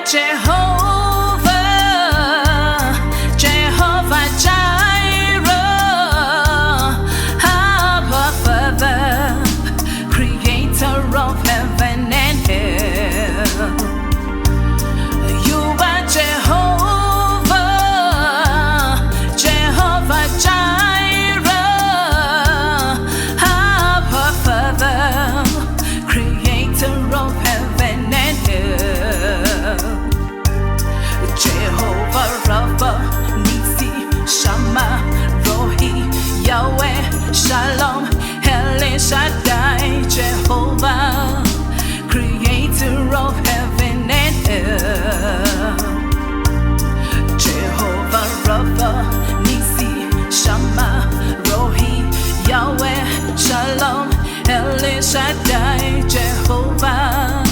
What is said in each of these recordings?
Jehova, Jehova Jireh, Abba Father, Creator of heaven and earth. You are Jehovah, Jehova Jireh, Abba Father, Creator of heaven and earth. Jehova Rapha, Nisi, Shama, Rohi, Yahweh, Shalom, El Shaddai, Jehovah, Creator of heaven and earth. Jehova Rapha, Nisi, Shama, Rohi, Yahweh, Shalom, El Shaddai, Jehovah,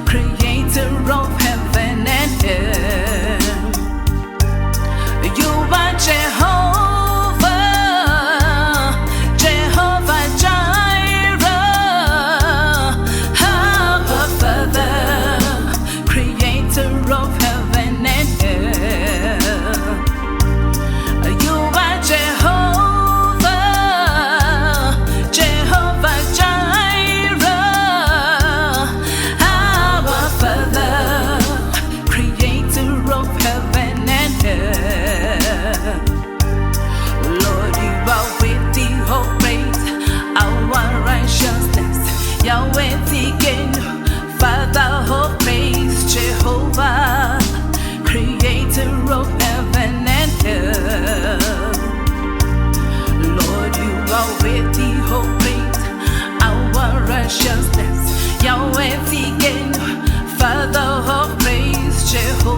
Creator of heaven and earth. You are Jehovah, Jehovah Jireh, Abba Father, Creator of heaven and earth. You are Jehovah, Jehovah Jireh, Abba Father, Creator of heaven and earth. Lord, you are worthy of praise, our righteousness, Yahweh the King, Father of praise, Jehovah, Creator of heaven and earth. Lord, you are worthy of praise, our righteousness, Yahweh the King, Father of praise, Jehovah.